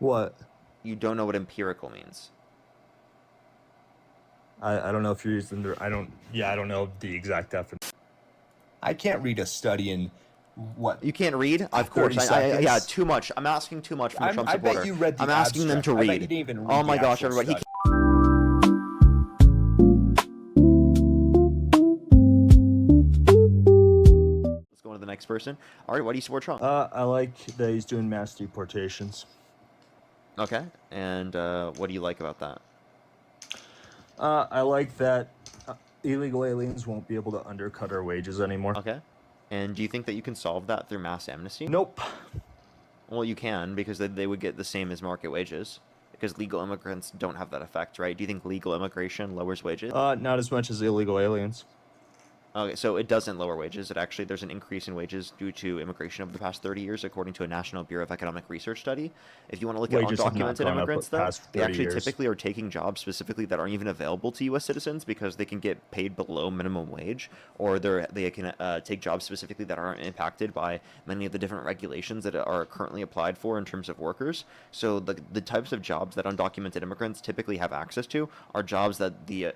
What? You don't know what empirical means. I don't know if you're using the... I don't know the exact definition. I can't read a study in... What? You can't read? Of 30 course. Yeah, too much. I'm asking too much from a Trump supporter. I bet you read the I'm asking them to abstract. I bet read. you didn't even read Oh my the gosh, actual everybody. study. Let's go on to the next person. All right, why do you support Trump? I like that he's doing mass deportations. Okay, and what do you like about that? I like that illegal aliens won't be able to undercut our wages anymore. Okay, and do you think that you can solve that through mass amnesty? Nope. Well, you can, because they would get the same as market wages, because legal immigrants don't have that effect, right? Do you think legal immigration lowers wages? Not as much as illegal aliens. Okay, so it doesn't lower wages. There's an increase in wages due to immigration over the past 30 years, according to a National Bureau of Economic Research study. If you want to look at undocumented immigrants, though, they actually typically are taking jobs specifically that aren't even available to U.S. citizens because they can get paid below minimum wage, or they can take jobs specifically that aren't impacted by many of the different regulations that are currently applied for in terms of workers. So the types of jobs that undocumented immigrants typically have access to are jobs that the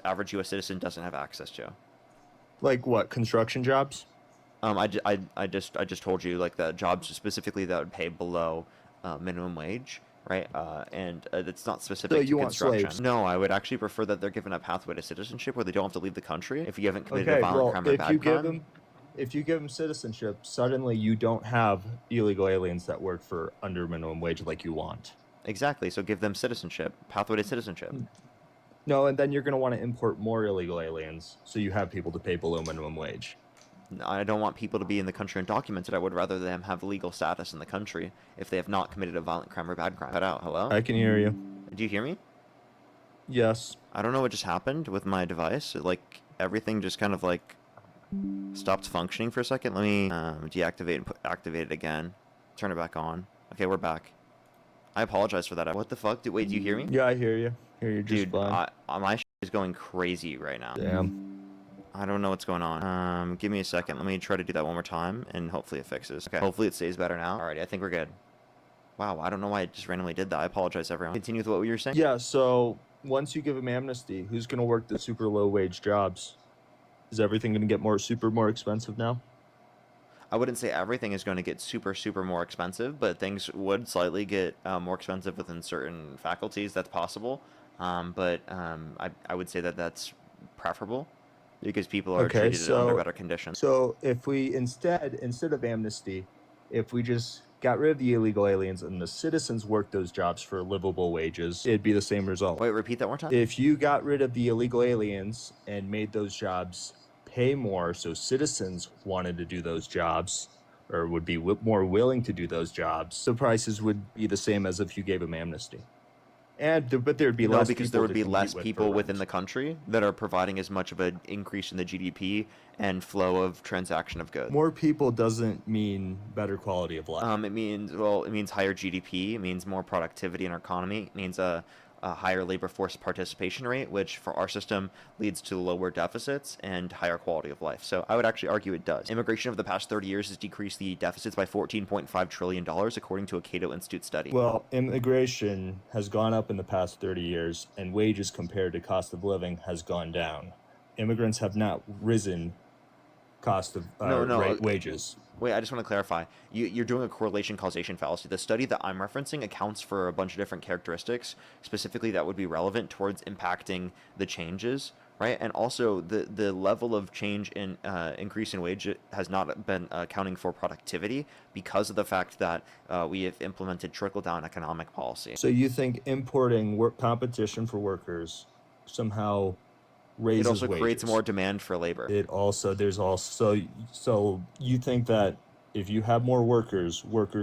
average U.S. citizen doesn't have access to. Like what? Construction jobs? I just told you, like, the jobs specifically that would pay below minimum wage, right? And it's not specific So to you want construction. slaves? No, I would actually prefer that they're given a pathway to citizenship where they don't have to leave the country if you haven't committed a violent crime or bad crime. If you give them citizenship, suddenly you don't have illegal aliens that work for under minimum wage like you want. Exactly. So give them citizenship, pathway to citizenship. No, and then you're going to want to import more illegal aliens, so you have people to pay below minimum wage. I don't want people to be in the country undocumented. I would rather them have legal status in the country if they have not committed a violent crime or bad crime. Cut out. Hello? I can hear you. Do you hear me? Yes. I don't know what just happened with my device. Everything just kind of, stopped functioning for a second. Let me deactivate and activate it again. Turn it back on. Okay, we're back. I apologize for that. What the fuck? Wait, do you hear me? Yeah, I hear you. Dude, my shit is going crazy right now. Damn. I don't know what's going on. Give me a second. Let me try to do that one more time, and hopefully it fixes. Okay, hopefully it stays better now. Alrighty, I think we're good. Wow, I don't know why I just randomly did that. I apologize, everyone. Continue with what you were saying? Yeah, so once you give them amnesty, who's going to work the super low-wage jobs? Is everything going to get more expensive now? I wouldn't say everything is going to get super more expensive, but things would slightly get more expensive within certain faculties. That's possible. But I would say that that's preferable because people are treated under better conditions. So if we instead of amnesty, if we just got rid of the illegal aliens and the citizens worked those jobs for livable wages, it'd be the same result. Wait, repeat that one more time? If you got rid of the illegal aliens and made those jobs pay more, so citizens wanted to do those jobs or would be more willing to do those jobs, the prices would be the same as if you gave them amnesty. But there'd be less because there would be less people within the country that are providing as much of an increase in the GDP and flow of transaction of goods. More people doesn't mean better quality of life. It means higher GDP. It means more productivity in our economy. It means a higher labor force participation rate, which for our system leads to lower deficits and higher quality of life. So I would actually argue it does. Immigration over the past 30 years has decreased the deficits by $14.5 trillion, according to a Cato Institute study. Well, immigration has gone up in the past 30 years, and wages compared to cost of living has gone down. Immigrants have not risen cost of wages. Wait, I just want to clarify. You're doing a correlation causation fallacy. The study that I'm referencing accounts for a bunch of different characteristics, specifically that would be relevant towards impacting the changes, right? And also the level of change in increase in wage has not been accounting for productivity because of the fact that we have implemented trickle-down economic policy. So you think importing competition for workers somehow raises wages? It also wages. creates more demand for labor. So you think that if you have more workers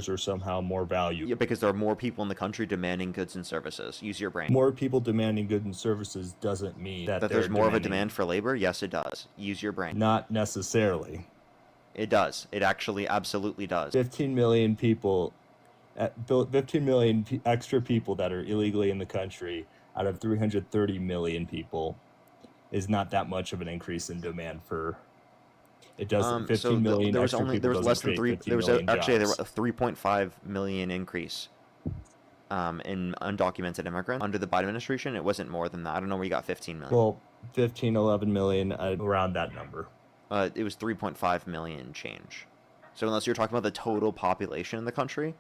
are somehow more valuable? Yeah, because there are more people in the country demanding goods and services. Use your brain. More people demanding goods and services doesn't mean that there's more of a demand for labor? Yes, it does. Use your brain. Not necessarily. It does. It actually absolutely does. 15 million people, 15 million extra people that are illegally in the country out of 330 million people is not that much of an increase in demand for. It doesn't. 15 million. There was less than 3. There was actually a 3.5 million increase. in undocumented immigrants under the Biden administration. It wasn't more than that. I don't know where you got 15 million. Well, 15, 11 million, around that number. It was 3.5 million change. So unless you're talking about the total population in the country,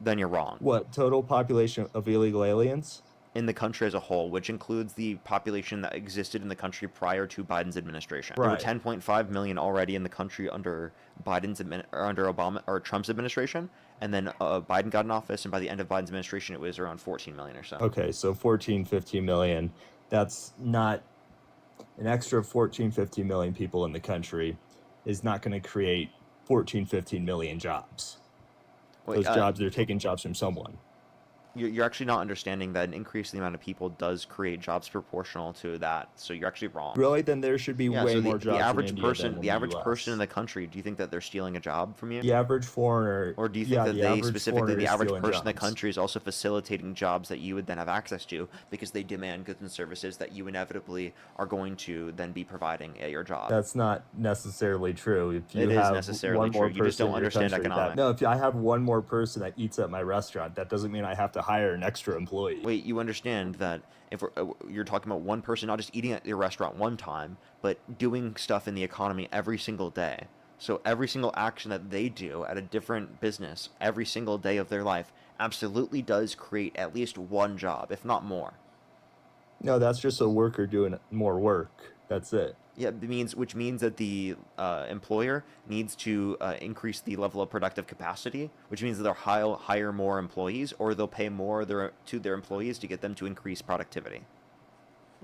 then you're wrong. What, total population of illegal aliens? In the country as a whole, which includes the population that existed in the country prior to Biden's administration. Right. There were 10.5 million already in the country under Obama or Trump's administration, and then Biden got in office, and by the end of Biden's administration, it was around 14 million or so. Okay, so 14, 15 million. That's not an extra 14, 15 million people in the country is not going to create 14, 15 million jobs. Those jobs, they're taking jobs from someone. You're actually not understanding that an increase in the amount of people does create jobs proportional to that. So you're actually wrong. Really? Then there should be way more jobs. The average person, the average person in the country, do you think that they're stealing a job from you? The average foreigner, or do you think that they specifically, the average person in the country, is also facilitating jobs that you would then have access to because they demand goods and services that you inevitably are going to then be providing at your job? That's not necessarily true. If you it have is necessarily true. You just don't understand economics. No, if I have one more person that eats at my restaurant, that doesn't mean I have to hire an extra employee. Wait, you understand that if you're talking about one person not just eating at your restaurant one time, but doing stuff in the economy every single day. So every single action that they do at a different business every single day of their life absolutely does create at least one job, if not more. No, that's just a worker doing more work. That's it. Yeah, which means that the employer needs to increase the level of productive capacity, which means that they'll hire more employees, or they'll pay more to their employees to get them to increase productivity.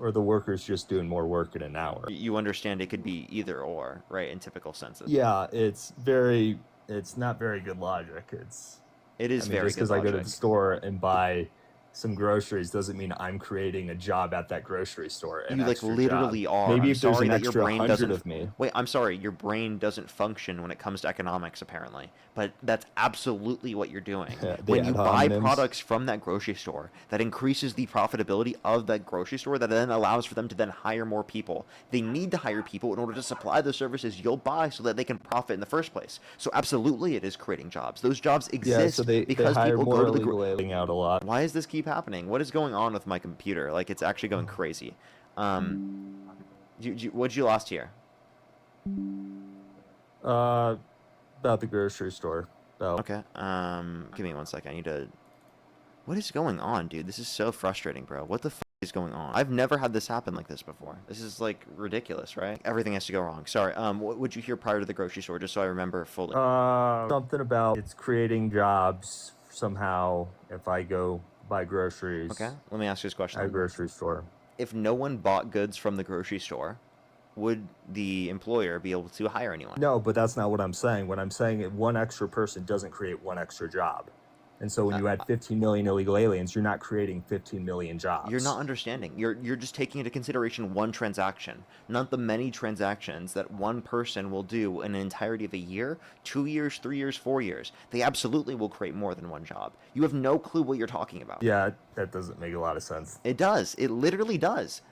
Or the worker's just doing more work in an hour. You understand it could be either or, right, in typical senses. Yeah, it's not very good logic. It is very good logic. Just because I go to the store and buy some groceries doesn't mean I'm creating a job at that grocery store. You literally are. Maybe if there's an extra 100 of me. Wait, I'm sorry. Your brain doesn't function when it comes to economics, apparently. But that's absolutely what you're doing. When you buy products from that grocery store, that increases the profitability of that grocery store, that then allows for them to then hire more people. They need to hire people in order to supply the services you'll buy so that they can profit in the first place. So absolutely, it is creating jobs. Those jobs exist because people go to the grocery out a lot. Why is this keep happening? What is going on with my computer? Like, it's actually going crazy. What'd you lost here? About the grocery store. Oh. Okay. Give me 1 second. I need to... What is going on, dude? This is so frustrating, bro. What the f*** is going on? I've never had this happen like this before. This is, like, ridiculous, right? Everything has to go wrong. Sorry. What would you hear prior to the grocery store, just so I remember fully? Something about it's creating jobs somehow if I go buy groceries. Okay. Let me ask you this question. At a grocery store. If no one bought goods from the grocery store, would the employer be able to hire anyone? No, but that's not what I'm saying. What I'm saying is one extra person doesn't create one extra job. And so when you add 15 million illegal aliens, you're not creating 15 million jobs. You're not understanding. You're just taking into consideration one transaction, not the many transactions that one person will do in an entirety of a year, 2 years, 3 years, 4 years. They absolutely will create more than one job. You have no clue what you're talking about. Yeah, that doesn't make a lot of sense. It does. It literally does.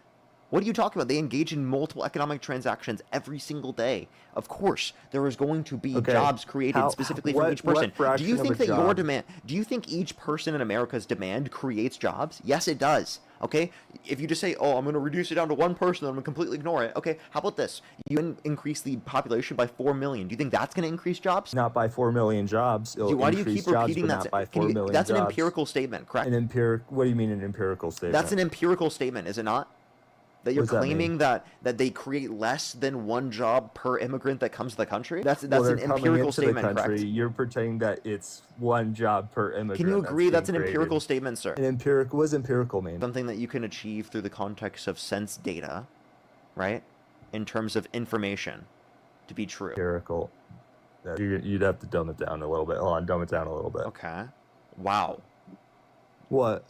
What are you talking about? They engage in multiple economic transactions every single day. Of course, there is going to be jobs created specifically for each person. Do you think that your demand? Do you think each person in America's demand creates jobs? Yes, it does. Okay. If you just say, "Oh, I'm going to reduce it down to one person, I'm going to completely ignore it." Okay. How about this? You increase the population by 4 million. Do you think that's going to increase jobs? Not by 4 million jobs. Why do you keep repeating that? That's an empirical statement, correct? What do you mean an empirical statement? That's an empirical statement, is it not? That you're claiming that they create less than one job per immigrant that comes to the country? That's an empirical statement, correct? You're pretending that it's one job per immigrant. Can you agree that's an empirical statement, sir? What does empirical mean? Something that you can achieve through the context of sense data, right? In terms of information to be true. Empirical. You'd have to dumb it down a little bit. Hold on, dumb it down a little bit. Okay. Wow. What?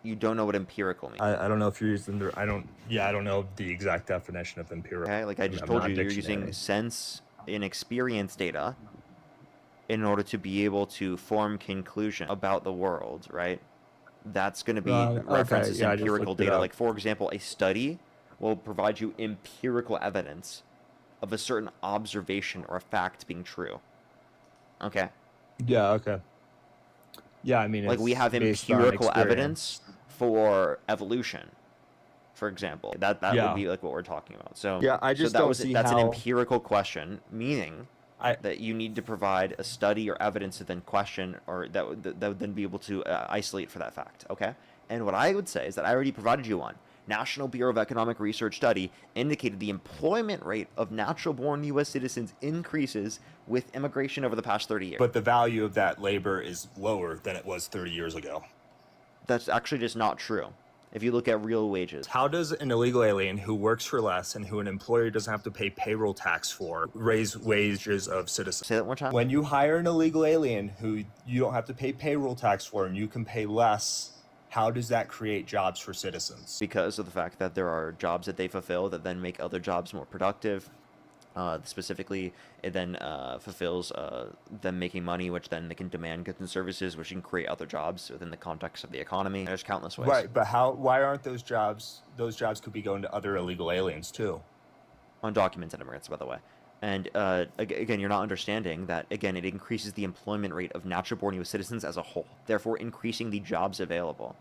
You don't know what empirical means. I don't know if you're using I don't know the exact definition of empirical. Okay, like I just told you, you're using sense and experience data in order to be able to form conclusion about the world, right? That's going to be references to empirical data. Like, for example, a study will provide you empirical evidence of a certain observation or a fact being true. Okay? Yeah, okay. Yeah, I mean, like we have empirical evidence for evolution, for example. That would be like what we're talking about. So yeah, I just don't see that's an empirical question, meaning that you need to provide a study or evidence to then question, or that would then be able to isolate for that fact. Okay, and what I would say is that I already provided you one. National Bureau of Economic Research study indicated the employment rate of natural-born U.S. citizens increases with immigration over the past 30 years. But the value of that labor is lower than it was 30 years ago. That's actually just not true. If you look at real wages. How does an illegal alien who works for less and who an employer doesn't have to pay payroll tax for raise wages of citizens? Say that one time. When you hire an illegal alien who you don't have to pay payroll tax for and you can pay less, how does that create jobs for citizens? Because of the fact that there are jobs that they fulfill that then make other jobs more productive. Specifically, it then fulfills them making money, which then they can demand goods and services, which can create other jobs within the context of the economy. There's countless ways. Right, but why aren't those jobs could be going to other illegal aliens too? Undocumented immigrants, by the way. And again, you're not understanding that, again, it increases the employment rate of natural-born U.S. citizens as a whole, therefore increasing the jobs available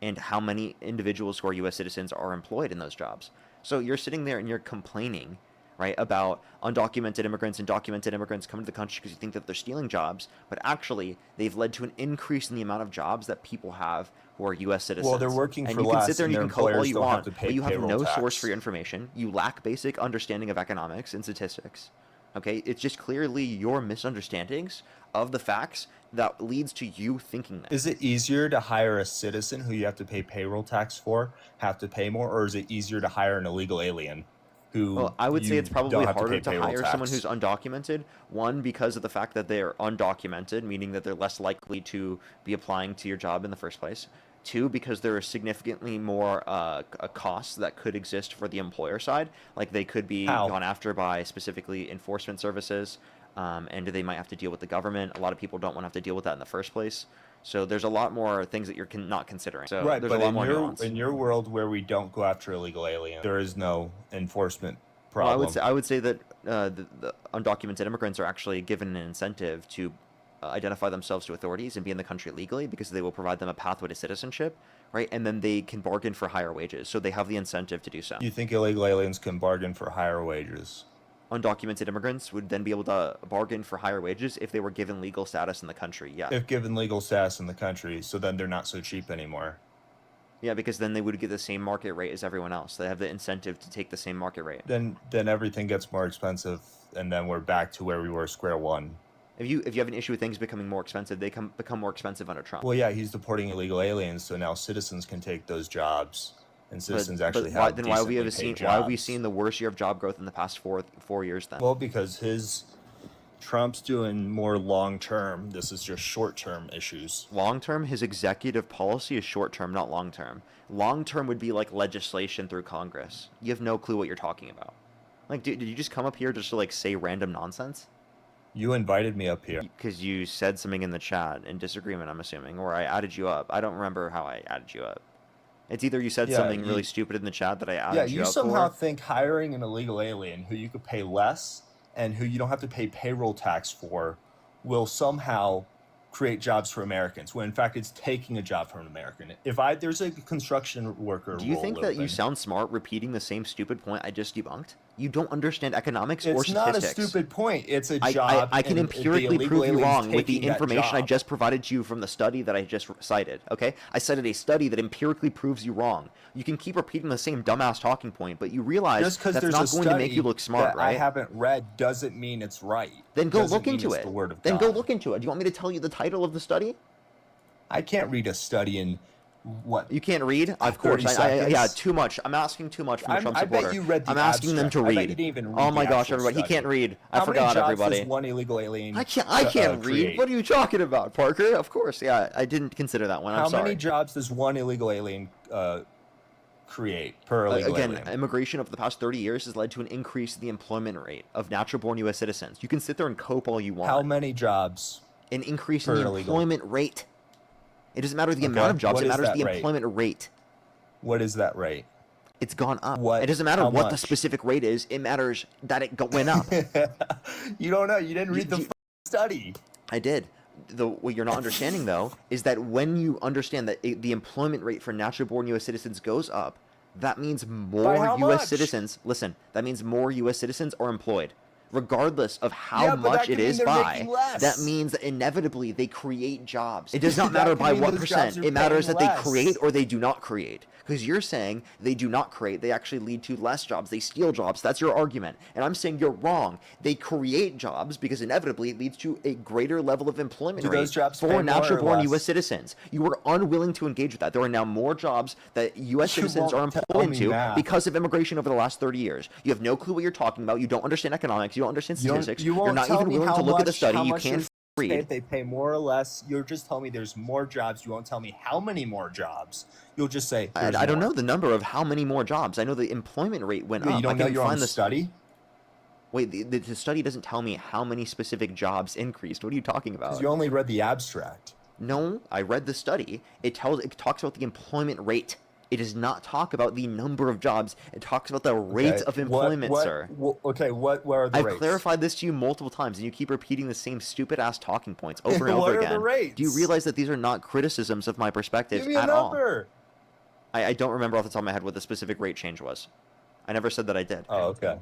and how many individuals who are U.S. citizens are employed in those jobs. So you're sitting there and you're complaining, right, about undocumented immigrants and documented immigrants coming to the country because you think that they're stealing jobs, but actually they've led to an increase in the amount of jobs that people have who are U.S. citizens. Well, they're working and for you can less, sit there and you their can code all you employers don't have want, to pay but you have payroll no tax. source for your information. You lack basic understanding of economics and statistics. Okay, it's just clearly your misunderstandings of the facts that leads to you thinking that. Is it easier to hire a citizen who you have to pay payroll tax for, have to pay more, or is it easier to hire an illegal alien who Well, I would say it's probably harder to hire tax? someone who's undocumented. One, because of the fact that they're undocumented, meaning that they're less likely to be applying to your job in the first place. Two, because there are significantly more costs that could exist for the employer side. Like they could be gone after by specifically enforcement services, and they might have to deal with the government. A lot of people don't want to have to deal with that in the first place. So there's a lot more things that you're not considering. So right, there's but a lot more nuance. in your world where we don't go after illegal aliens, there is no enforcement problem. Well, I would say that the undocumented immigrants are actually given an incentive to identify themselves to authorities and be in the country legally because they will provide them a pathway to citizenship, right? And then they can bargain for higher wages, so they have the incentive to do so. You think illegal aliens can bargain for higher wages? Undocumented immigrants would then be able to bargain for higher wages if they were given legal status in the country, yeah. If given legal status in the country, so then they're not so cheap anymore. Yeah, because then they would get the same market rate as everyone else. They have the incentive to take the same market rate. Then everything gets more expensive, and then we're back to where we were, square one. If you have an issue with things becoming more expensive, they become more expensive under Trump. Well, yeah, he's deporting illegal aliens, so now citizens can take those jobs, and citizens have then why have we seen the worst year of job growth in the past 4 years then? Well, because Trump's doing more long term. This is just short term issues. Long term, his executive policy is short term, not long term. Long term would be like legislation through Congress. You have no clue what you're talking about. Like, did you just come up here just to like say random nonsense? You invited me up here. Because you said something in the chat in disagreement, I'm assuming, or I added you up. I don't remember how I added you up. It's either you said something really stupid in the chat that I added you up for. Yeah, you somehow think hiring an illegal alien who you could pay less and who you don't have to pay payroll tax for will somehow create jobs for Americans, when in fact it's taking a job from an American. There's a construction worker. Do you think that you sound smart repeating the same stupid point I just debunked? You don't understand economics or statistics. It's not a stupid point. It's a job. I can empirically prove you wrong with the information I just provided to you from the study that I just cited, okay? I cited a study that empirically proves you wrong. You can keep repeating the same dumbass talking point, but you realize that's not going to make you look smart, right? I haven't read doesn't mean it's right. Then go look into it. Then go look into it. Do you want me to tell you the title of the study? I can't read a study in what? You can't read? Of course. Yeah, too much. I'm asking too much from a Trump supporter. I bet you read the I'm asking them to read. I bet you didn't even read oh my gosh, everybody. Study. He can't read. I forgot, everybody. How many jobs does one illegal alien I can't read. What are you talking about, Parker? Of course. Yeah, I didn't consider that one. I'm sorry. How many jobs does one illegal alien create per illegal alien? Again, immigration over the past 30 years has led to an increase in the employment rate of natural-born U.S. citizens. You can sit there and cope all you want. How many jobs? An increase in the employment rate. It doesn't matter the amount of jobs. It matters the employment rate. What is that rate? It's gone up. It doesn't matter what the specific rate is. It matters that it went up. You don't know. You didn't read the study. I did. what you're not understanding, though, is that when you understand that the employment rate for natural-born U.S. citizens goes up, that means more U.S. citizens... Listen, that means more U.S. citizens are employed. Regardless of how much it is by, that means that inevitably they create jobs. It does not matter by what percent. It matters that they create or they do not create. Because you're saying they do not create, they actually lead to less jobs, they steal jobs. That's your argument. And I'm saying you're wrong. They create jobs because inevitably it leads to a greater level of employment rate for natural-born U.S. citizens. You were unwilling to engage with that. There are now more jobs that U.S. citizens are employed into because of immigration over the last 30 years. You have no clue what you're talking about. You don't understand economics. You don't understand statistics. You're not even willing to look at the study. You can't read. They pay more or less. You're just telling me there's more jobs. You won't tell me how many more jobs. You'll just say I don't know the number of how many more jobs. I know the employment rate went up. You don't know your own study? Wait, the study doesn't tell me how many specific jobs increased. What are you talking about? Because you only read the abstract. No, I read the study. It talks about the employment rate. It does not talk about the number of jobs. It talks about the rate of employment, sir. What are the rates? I've clarified this to you multiple times, and you keep repeating the same stupid-ass talking points over and over again. What are the rates? Do you realize that these are not criticisms of my perspective Give me a number. I don't remember off the top of my head what the specific rate change was. I never said that I did. Oh, okay.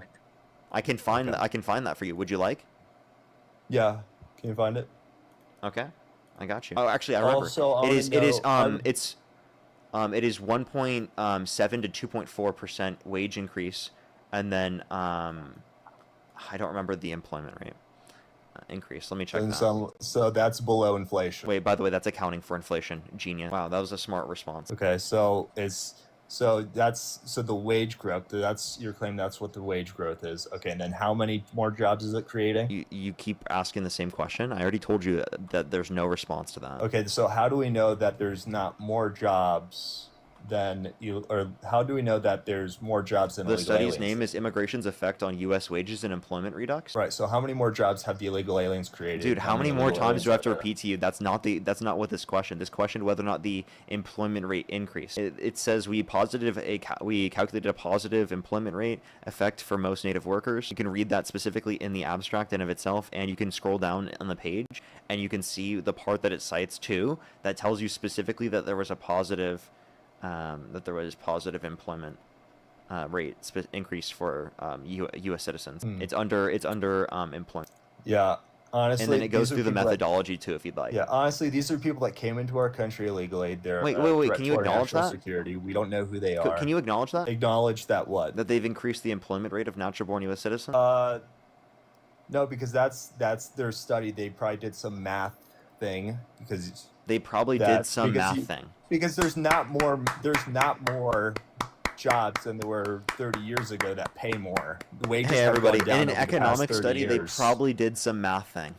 I can find that for you. Would you like? Yeah. Can you find it? Okay. I got you. Oh, actually, I remember. It is 1.7 to 2.4% wage increase, and then I don't remember the employment rate increase. Let me check that. So that's below inflation. Wait, by the way, that's accounting for inflation. Genius. Wow, that was a smart response. Okay, so the wage growth. That's your claim. That's what the wage growth is. Okay, and then how many more jobs is it creating? You keep asking the same question. I already told you that there's no response to that. Okay, so how do we know that there's not more jobs than how do we know that there's more jobs than illegal aliens? The study's name is Immigration's Effect on U.S. Wages and Employment Redux. Right, so how many more jobs have the illegal aliens created? Dude, how many more times do I have to repeat to you? That's not what this question. This question whether or not the employment rate increased. It says we calculated a positive employment rate effect for most native workers. You can read that specifically in the abstract in of itself, and you can scroll down on the page and you can see the part that it cites too that tells you specifically that there was a positive employment rate increase for U.S. citizens. It's under employment. Yeah, honestly. And then it goes through the methodology too, if you'd like. Yeah, honestly, these are people that came into our country illegally. They're wait. Can you acknowledge that? Security. We don't know who they are. Can you acknowledge that? Acknowledge that what? That they've increased the employment rate of natural-born U.S. citizens. No, because that's their study. They probably did some math thing because. They probably did some math thing. Because there's not more jobs than there were 30 years ago that pay more. The wages hey everybody, have gone down in an economic study, years. They probably did some math thing.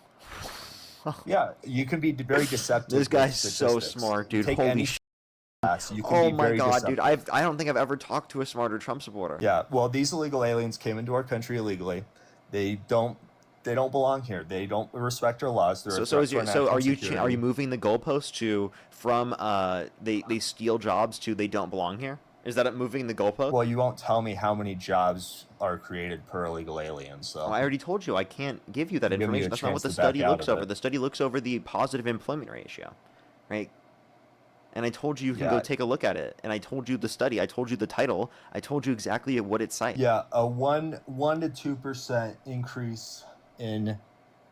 Yeah, you can be very deceptive. This guy's so smart, dude. Holy shit. Oh my god, dude. I don't think I've ever talked to a smarter Trump supporter. Yeah, well, these illegal aliens came into our country illegally. They don't belong here. They don't respect our laws. So are you moving the goalpost from they steal jobs to they don't belong here? Is that moving the goalpost? Well, you won't tell me how many jobs are created per illegal alien. So I already told you I can't give you that information. That's not what the study looks over. The study looks over the positive employment ratio, right? And I told you can go take a look at it. And I told you the study. I told you the title. I told you exactly what it cites. Yeah, a 1 to 2% increase in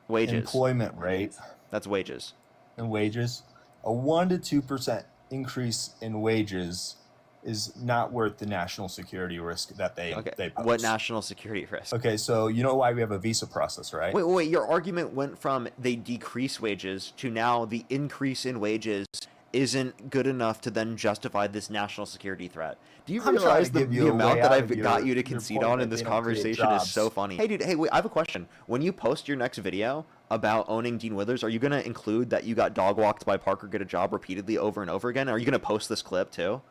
wages employment rate. That's wages. In wages, a 1 to 2% increase in wages is not worth the national security risk that they pose. What national security risk? Okay, so you know why we have a visa process, right? Wait. Your argument went from they decrease wages to now the increase in wages isn't good enough to then justify this national security threat. Do you realize the amount that I've got you to concede on in this conversation is so funny? Hey, dude, wait, I have a question. When you post your next video about owning Dean Withers, are you going to include that you got dog walked by Parker Get a Job repeatedly over and over again? Are you going to post this clip too?